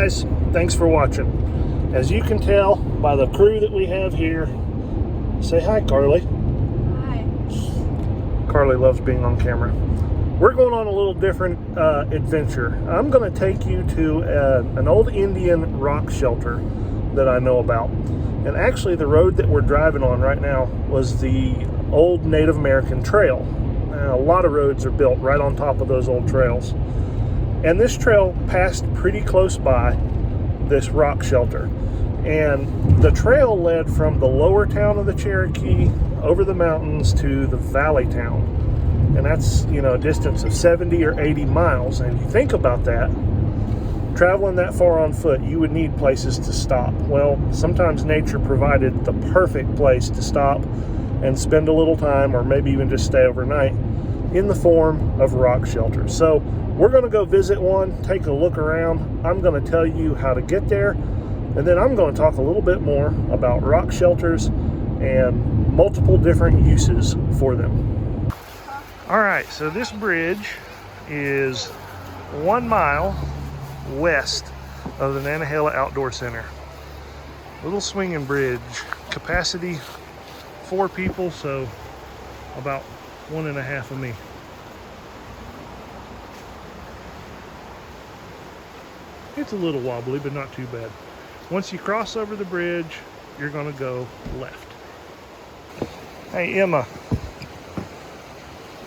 guys, thanks for watching. As you can tell by the crew that we have here, say hi, Carly. Hi. Carly loves being on camera. We're going on a little different adventure. I'm going to take you to an old Indian rock shelter that I know about. And actually the road that we're driving on right now was the old Native American trail. A lot of roads are built right on top of those old trails. And this trail passed pretty close by this rock shelter. And the trail led from the lower town of the Cherokee over the mountains to the valley town. And that's, a distance of 70 or 80 miles. And if you think about that, traveling that far on foot, you would need places to stop. Well, sometimes nature provided the perfect place to stop and spend a little time, or maybe even just stay overnight, in the form of rock shelters. So we're going to go visit one, take a look around. I'm going to tell you how to get there, and then I'm going to talk a little bit more about rock shelters and multiple different uses for them. All right, so this bridge is 1 mile west of the Nantahala Outdoor Center. Little swinging bridge, capacity 4 people, so about 1.5 of me. It's a little wobbly, but not too bad. Once you cross over the bridge, you're gonna go left. Hey Emma,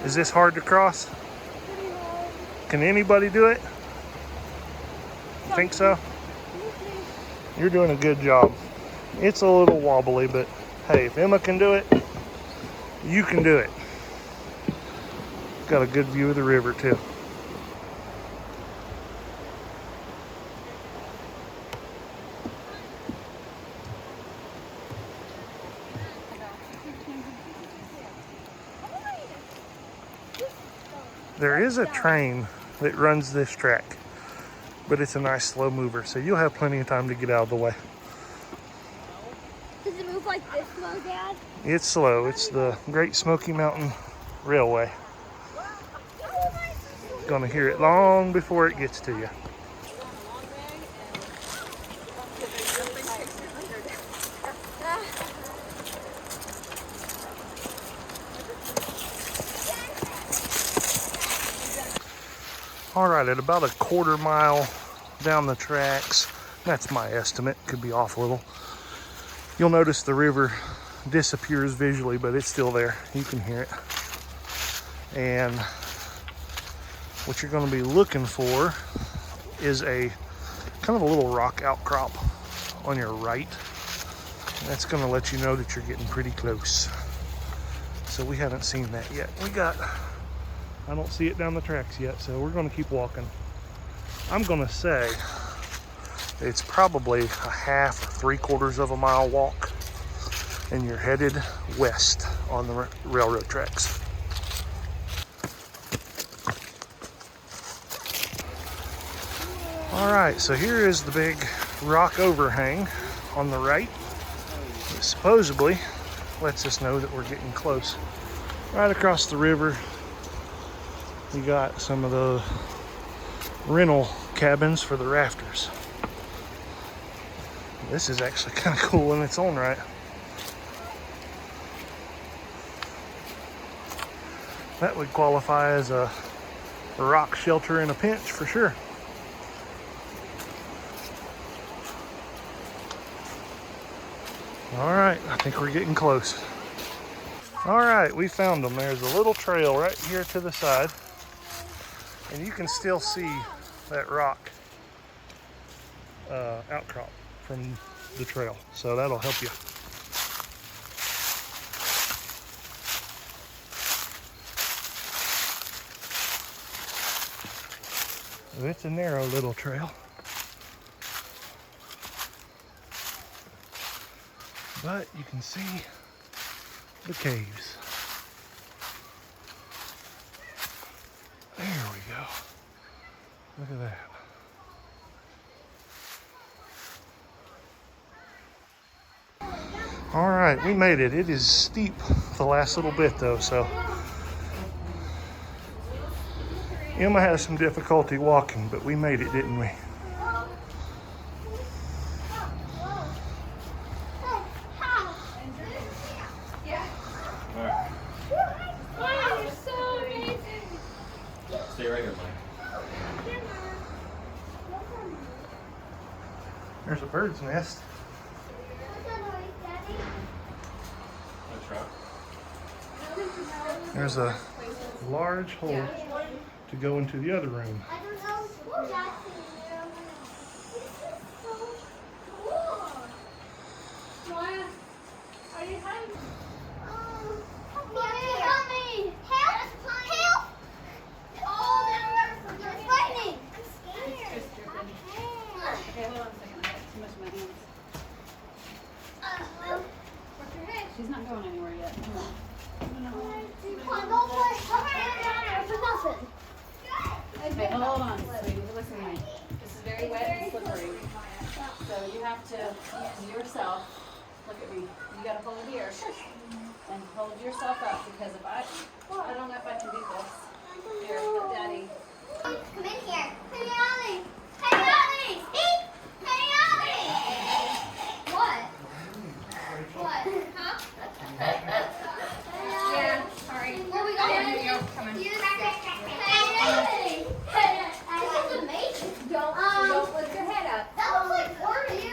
is this hard to cross? Can anybody do it? Think so? You're doing a good job. It's a little wobbly, but hey, if Emma can do it, you can do it. Got a good view of the river too. There is a train that runs this track, but it's a nice slow mover, so you'll have plenty of time to get out of the way. Does it move like this slow, Dad? It's slow. It's the Great Smoky Mountain Railway. Gonna hear it long before it gets to you. All right, at about a 1/4 mile down the tracks, that's my estimate, could be off a little, you'll notice the river disappears visually, but it's still there. You can hear it. And what you're going to be looking for is a kind of a little rock outcrop on your right. That's going to let you know that you're getting pretty close. So we haven't seen that yet. I don't see it down the tracks yet, so we're going to keep walking. I'm going to say it's probably a 1/2 or 3/4 of a mile walk, and you're headed west on the railroad tracks. All right, so here is the big rock overhang on the right. It supposedly lets us know that we're getting close. Right across the river, we got some of the rental cabins for the rafters. This is actually kind of cool in its own right. That would qualify as a rock shelter in a pinch for sure. All right, I think we're getting close. All right, we found them. There's a little trail right here to the side, and you can still see that rock outcrop from the trail, so that'll help you. It's a narrow little trail, but you can see the caves. There we go. Look at that. All right, we made it. It is steep the last little bit though, so Emma has some difficulty walking, but we made it, didn't we? There's a bird's nest. There's a large hole to go into the other room. I don't know. Why are you hiding? Help me! Help! Oh, they're fighting! I'm scared. Okay, hold on a second. I got too much in my hands. What's your head? She's not going anywhere yet. Come on. Come on, go for it. Go for nothing. Okay, hold on, sweetie. Listen to me. This is very wet and slippery. So you have to use yourself. Look at me. You got to hold it here. And hold yourself up because if I don't know if I can do this. Here, let Daddy. Come in here. Hey, Ollie. Hey, Ollie. Hey, Ollie. What? What? Huh? Yeah, sorry. Where we going? Come on. Hey, this is amazing. Don't lift your head up. That looks like words. You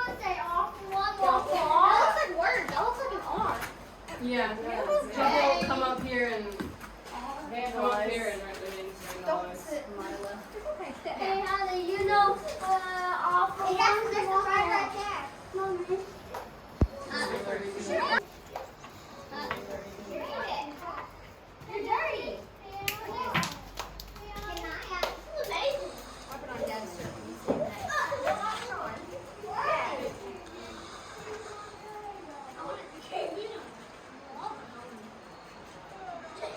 would say off one more. That looks like words. That looks like an arm. Yeah. People come up here and write the names. Don't sit. Hey, honey, you know, off one more. Right there. Mommy. You're dirty.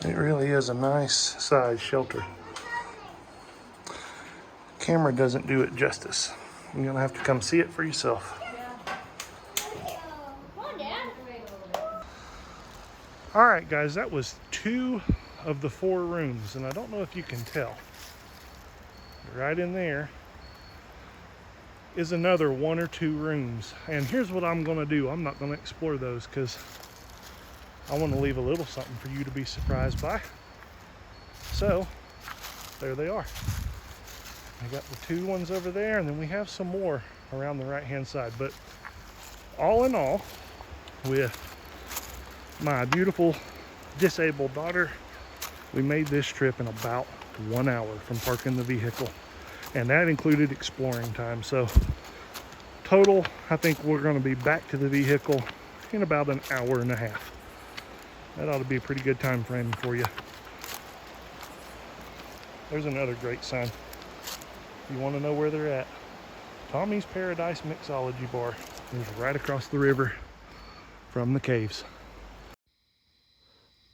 It really is a nice size shelter. Camera doesn't do it justice. You're gonna have to come see it for yourself. All right, guys, that was 2 of the 4 rooms, and I don't know if you can tell. Right in there is another 1 or 2 rooms. And here's what I'm gonna do. I'm not gonna explore those because I want to leave a little something for you to be surprised by. So, there they are. I got the 2 ones over there, and then we have some more around the right-hand side. But all in all, with my beautiful disabled daughter, we made this trip in about 1 hour from parking the vehicle. And that included exploring time. So, total, I think we're going to be back to the vehicle in about an hour and a half. That ought to be a pretty good time frame for you. There's another great sign. If you want to know where they're at, Tommy's Paradise Mixology Bar is right across the river from the caves.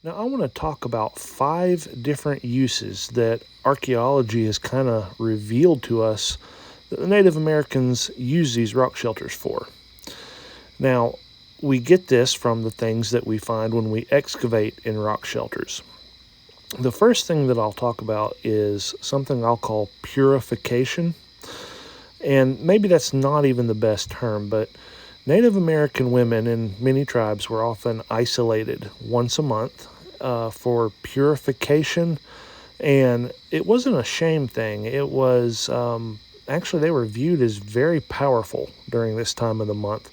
Now I want to talk about 5 different uses that archaeology has kind of revealed to us that the Native Americans use these rock shelters for. Now, we get this from the things that we find when we excavate in rock shelters. The first thing that I'll talk about is something I'll call purification. And maybe that's not even the best term, but Native American women in many tribes were often isolated once a month for purification. And it wasn't a shame thing. It was, actually, they were viewed as very powerful during this time of the month.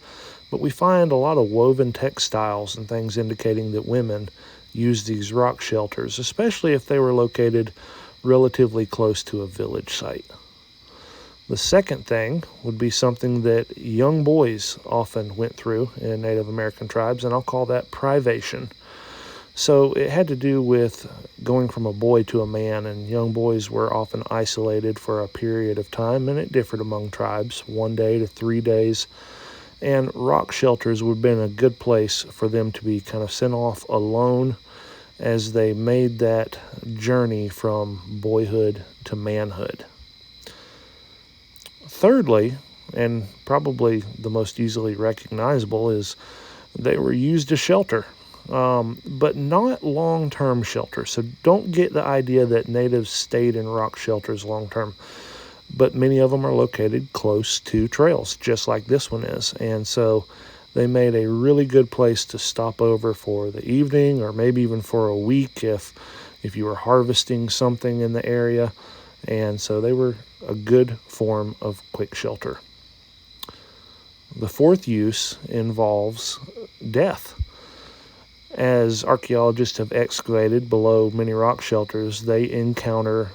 But we find a lot of woven textiles and things indicating that women used these rock shelters, especially if they were located relatively close to a village site. The second thing would be something that young boys often went through in Native American tribes, and I'll call that privation. So it had to do with going from a boy to a man, and young boys were often isolated for a period of time, and it differed among tribes, 1 day to 3 days. And rock shelters would have been a good place for them to be kind of sent off alone as they made that journey from boyhood to manhood. Thirdly, and probably the most easily recognizable, is they were used as shelter, but not long-term shelter. So don't get the idea that natives stayed in rock shelters long-term. But many of them are located close to trails, just like this one is. And so they made a really good place to stop over for the evening, or maybe even for a week if you were harvesting something in the area. And so they were a good form of quick shelter. The fourth use involves death. As archaeologists have excavated below many rock shelters, they encounter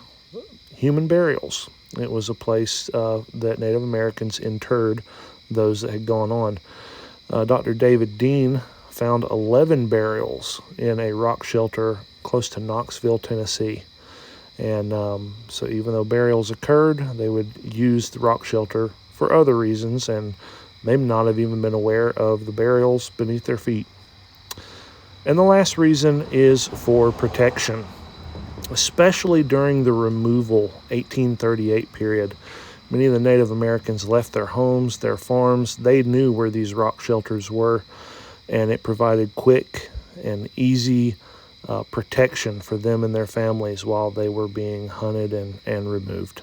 human burials. It was a place that Native Americans interred those that had gone on. Dr. David Dean found 11 burials in a rock shelter close to Knoxville, Tennessee. And so even though burials occurred, they would use the rock shelter for other reasons, and they may not have even been aware of the burials beneath their feet. And the last reason is for protection, especially during the removal 1838 period. Many of the Native Americans left their homes, their farms. They knew where these rock shelters were, and it provided quick and easy protection for them and their families while they were being hunted and removed.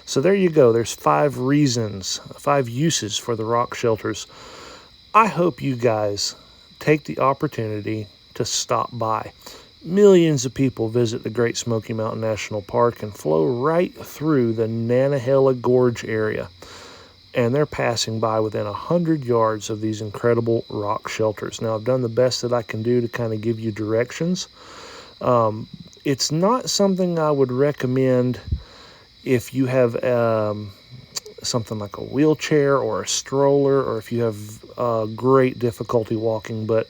So there you go. There's 5 reasons, 5 uses for the rock shelters. I hope you guys take the opportunity to stop by. Millions of people visit the Great Smoky Mountain National Park and flow right through the Nantahala Gorge area. And they're passing by within 100 yards of these incredible rock shelters. Now, I've done the best that I can do to kind of give you directions. It's not something I would recommend if you have something like a wheelchair or a stroller, or if you have great difficulty walking, but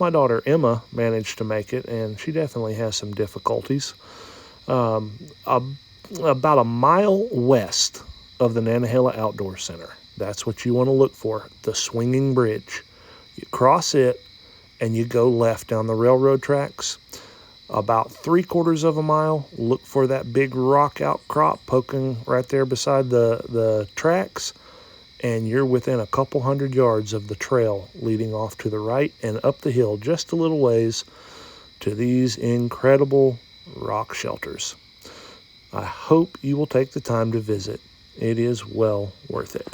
my daughter Emma managed to make it, and she definitely has some difficulties. About a mile west of the Nantahala Outdoor Center, that's what you want to look for, the swinging bridge. You cross it and you go left down the railroad tracks. About 3/4 of a mile, look for that big rock outcrop poking right there beside the tracks, and you're within a couple 100 yards of the trail leading off to the right and up the hill just a little ways to these incredible rock shelters. I hope you will take the time to visit. It is well worth it.